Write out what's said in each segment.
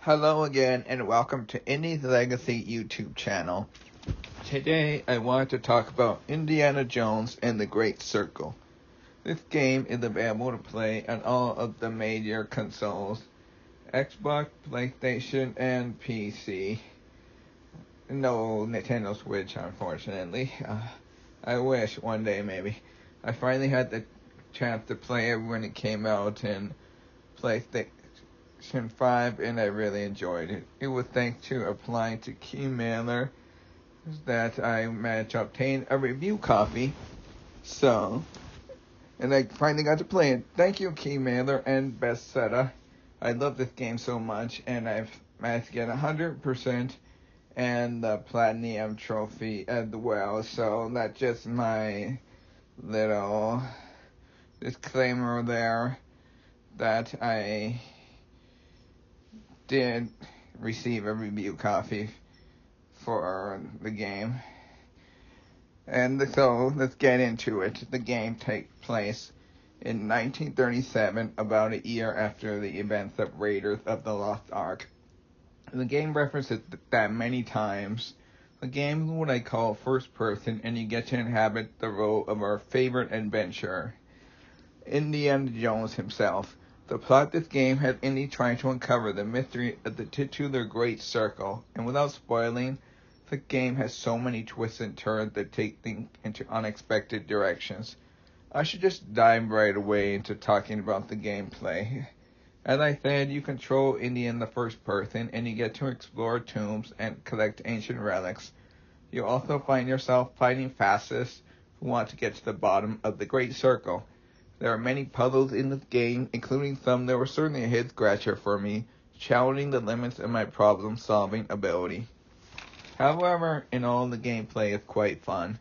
Hello again and welcome to Indy's Legacy YouTube channel. Today I want to talk about Indiana Jones and the Great Circle. This game is available to play on all of the major consoles, Xbox, PlayStation, and PC. No Nintendo Switch, unfortunately. I wish one day maybe. I finally had the chance to play it when it came out in PlayStation 5, and I really enjoyed it. It was thanks to applying to Keymailer that I managed to obtain a review copy. And I finally got to play it. Thank you, Keymailer and Bethesda. I love this game so much, and I've managed to get 100% and the Platinum trophy as well. So that's just my little disclaimer there that I did receive a review copy for the game. And so let's get into it. The game takes place in 1937, about a year after the events of Raiders of the Lost Ark. The game references that many times. The game is what I call first person, and you get to inhabit the role of our favorite adventurer, Indiana Jones himself. The plot of this game has Indy trying to uncover the mystery of the titular Great Circle, and without spoiling, the game has so many twists and turns that take things into unexpected directions. I should just dive right away into talking about the gameplay. As I said, you control Indy in the first person, and you get to explore tombs and collect ancient relics. You also find yourself fighting fascists who want to get to the bottom of the Great Circle. There are many puzzles in this game, including some that were certainly a head-scratcher for me, challenging the limits of my problem-solving ability. However, in all, the gameplay is quite fun.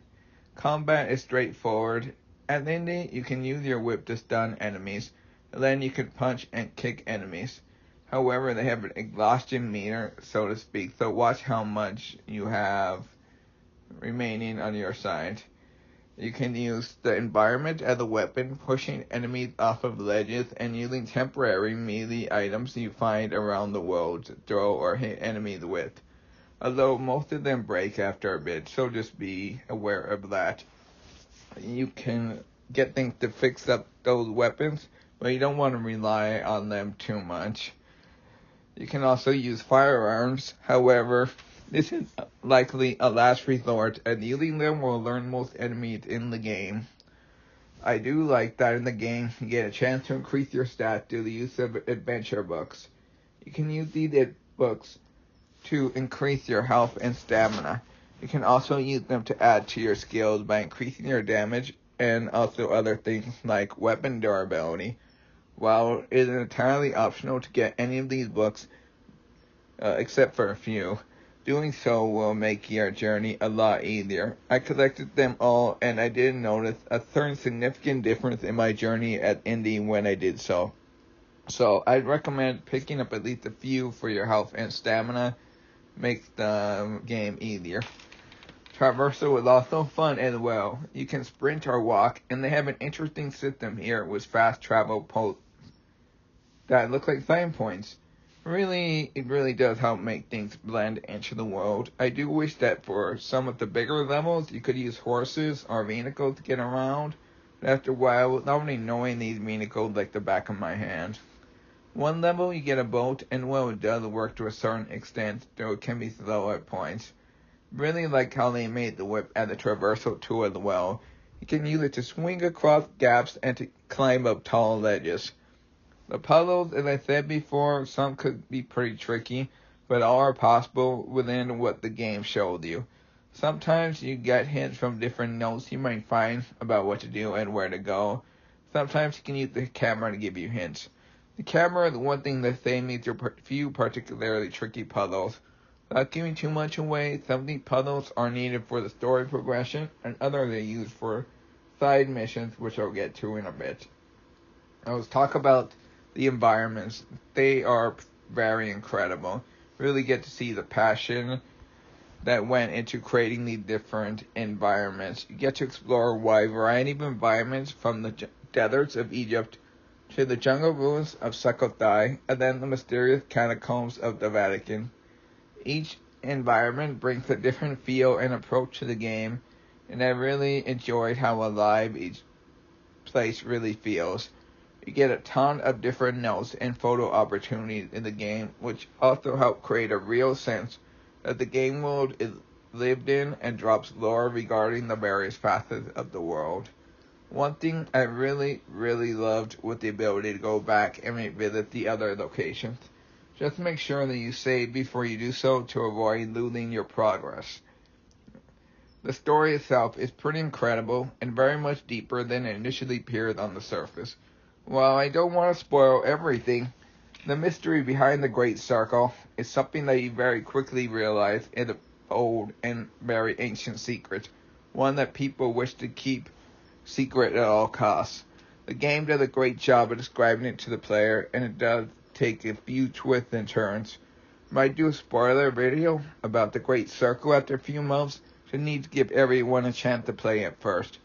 Combat is straightforward. At Indy, you can use your whip to stun enemies, and then you can punch and kick enemies. However, they have an exhaustion meter, so to speak, so watch how much you have remaining on your side. You can use the environment as a weapon, pushing enemies off of ledges and using temporary melee items you find around the world to throw or hit enemies with. Although most of them break after a bit, so just be aware of that. You can get things to fix up those weapons, but you don't want to rely on them too much. You can also use firearms, however, this is likely a last resort, and using them will learn most enemies in the game. I do like that in the game you get a chance to increase your stats through the use of adventure books. You can use these books to increase your health and stamina. You can also use them to add to your skills by increasing your damage and also other things like weapon durability. While it is entirely optional to get any of these books, except for a few, doing so will make your journey a lot easier. I collected them all, and I didn't notice a certain significant difference in my journey at Indy when I did so. So I'd recommend picking up at least a few for your health and stamina. Makes the game easier. Traversal is also fun as well. You can sprint or walk, and they have an interesting system here with fast travel posts that look like sign points. It really does help make things blend into the world. I do wish that for some of the bigger levels, you could use horses or vehicles to get around. But after a while, without really knowing these vehicles like the back of my hand. One level, you get a boat, and well, it does work to a certain extent, though it can be slow at points. Really like how they made the whip as a traversal tool as well. You can use it to swing across gaps and to climb up tall ledges. The puzzles, as I said before, some could be pretty tricky, but all are possible within what the game showed you. Sometimes you get hints from different notes you might find about what to do and where to go. Sometimes you can use the camera to give you hints. The camera is one thing that saves me through a few particularly tricky puzzles. Without giving too much away, some of these puzzles are needed for the story progression, and others are used for side missions, which I'll get to in a bit. Now let's talk about the environments. They are very incredible. Really get to see the passion that went into creating these different environments. You get to explore a wide variety of environments, from the deserts of Egypt to the jungle ruins of Sukhothai, and then the mysterious catacombs of the Vatican. Each environment brings a different feel and approach to the game, and I really enjoyed how alive each place really feels. You get a ton of different notes and photo opportunities in the game, which also help create a real sense that the game world is lived in and drops lore regarding the various facets of the world. One thing I really, really loved was the ability to go back and revisit the other locations. Just make sure that you save before you do so to avoid losing your progress. The story itself is pretty incredible and very much deeper than it initially appeared on the surface. While I don't want to spoil everything, the mystery behind the Great Circle is something that you very quickly realize is an old and very ancient secret, one that people wish to keep secret at all costs. The game does a great job of describing it to the player, and it does take a few twists and turns. Might do a spoiler video about the Great Circle after a few months, so need to give everyone a chance to play it first.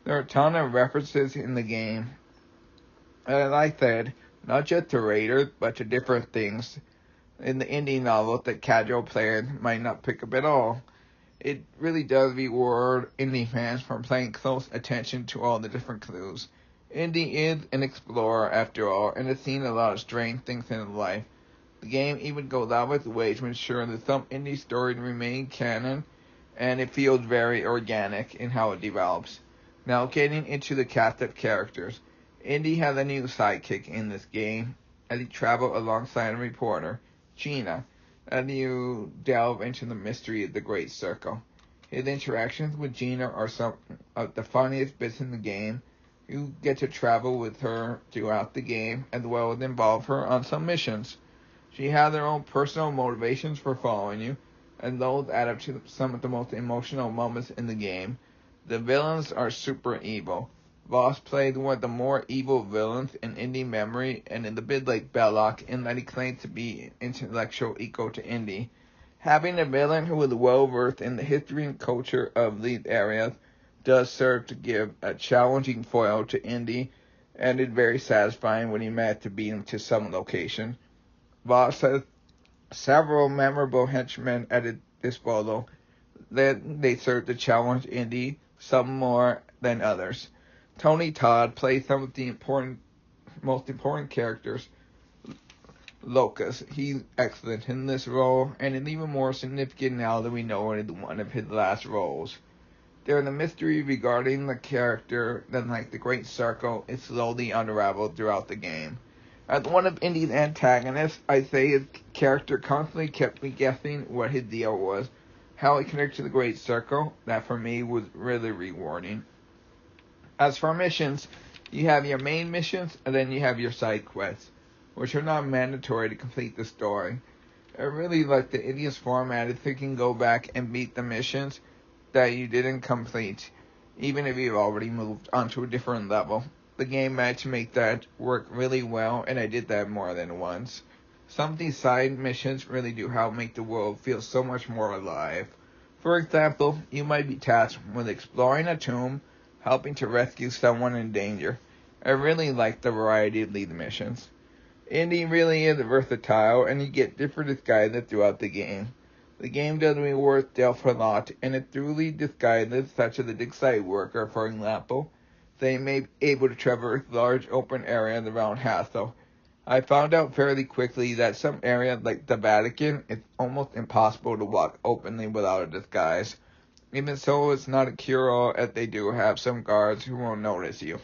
There are a ton of references in the game, and as I said, not just to Raiders, but to different things in the Indy novel that casual players might not pick up at all. It really does reward Indy fans for paying close attention to all the different clues. Indy is an explorer after all, and has seen a lot of strange things in his life. The game even goes out of its way to ensure that some Indy stories remain canon, and it feels very organic in how it develops. Now getting into the cast of characters. Indy has a new sidekick in this game, as he travels alongside a reporter, Gina, as you delve into the mystery of the Great Circle. His interactions with Gina are some of the funniest bits in the game. You get to travel with her throughout the game, as well as involve her on some missions. She has her own personal motivations for following you, and those add up to some of the most emotional moments in the game. The villains are super evil. Voss played one of the more evil villains in Indy memory, and is a bit like Belloc in that he claims to be an intellectual equal to Indy. Having a villain who is well versed in the history and culture of these areas does serve to give a challenging foil to Indy, and is very satisfying when you manage to beat him to some location. Voss has several memorable henchmen at his disposal that they serve to challenge Indy, some more than others. Tony Todd plays some of the most important characters. Locus, he's excellent in this role, and is even more significant now that we know it is one of his last roles. There is a mystery regarding the character that, like the Great Circle, is slowly unraveled throughout the game. As one of Indy's antagonists, I say his character constantly kept me guessing what his deal was, how he connected to the Great Circle. That for me was really rewarding. As for missions, you have your main missions, and then you have your side quests, which are not mandatory to complete the story. I really like the Indy's format if you can go back and beat the missions that you didn't complete, even if you've already moved onto a different level. The game managed to make that work really well, and I did that more than once. Some of these side missions really do help make the world feel so much more alive. For example, you might be tasked with exploring a tomb, helping to rescue someone in danger. I really like the variety of these missions. Indy really is versatile, and you get different disguises throughout the game. The game does reward stealth a lot, and it truly disguises, such as a dig site worker, for example. They may be able to traverse large open areas around Hassel. I found out fairly quickly that some areas like the Vatican, it's almost impossible to walk openly without a disguise. Even so, it's not a cure-all, as they do have some guards who won't notice you.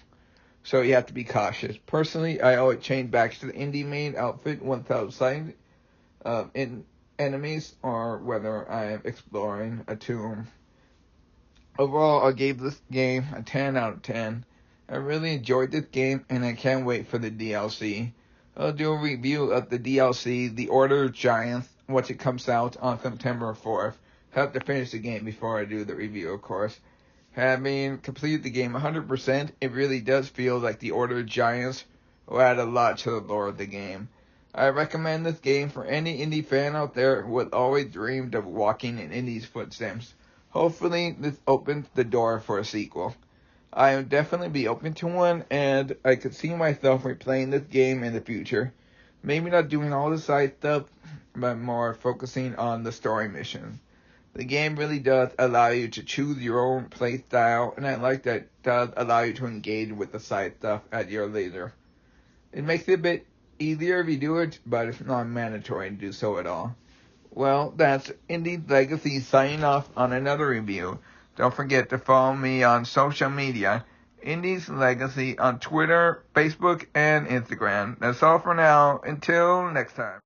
So you have to be cautious. Personally, I always change back to the Indy main outfit once outside in enemies, or whether I am exploring a tomb. Overall, I gave this game a 10 out of 10. I really enjoyed this game, and I can't wait for the DLC. I'll do a review of the DLC, The Order of Giants, once it comes out on September 4th. Have to finish the game before I do the review, of course. Having completed the game 100%, it really does feel like the Order of Giants will add a lot to the lore of the game. I recommend this game for any Indy fan out there who has always dreamed of walking in Indy's footsteps. Hopefully, this opens the door for a sequel. I would definitely be open to one, and I could see myself replaying this game in the future. Maybe not doing all the side stuff, but more focusing on the story mission. The game really does allow you to choose your own play style, and I like that it does allow you to engage with the side stuff at your leisure. It makes it a bit easier if you do it, but it's not mandatory to do so at all. Well, that's Indy Legacy signing off on another review. Don't forget to follow me on social media, Indy's Legacy on Twitter, Facebook, and Instagram. That's all for now. Until next time.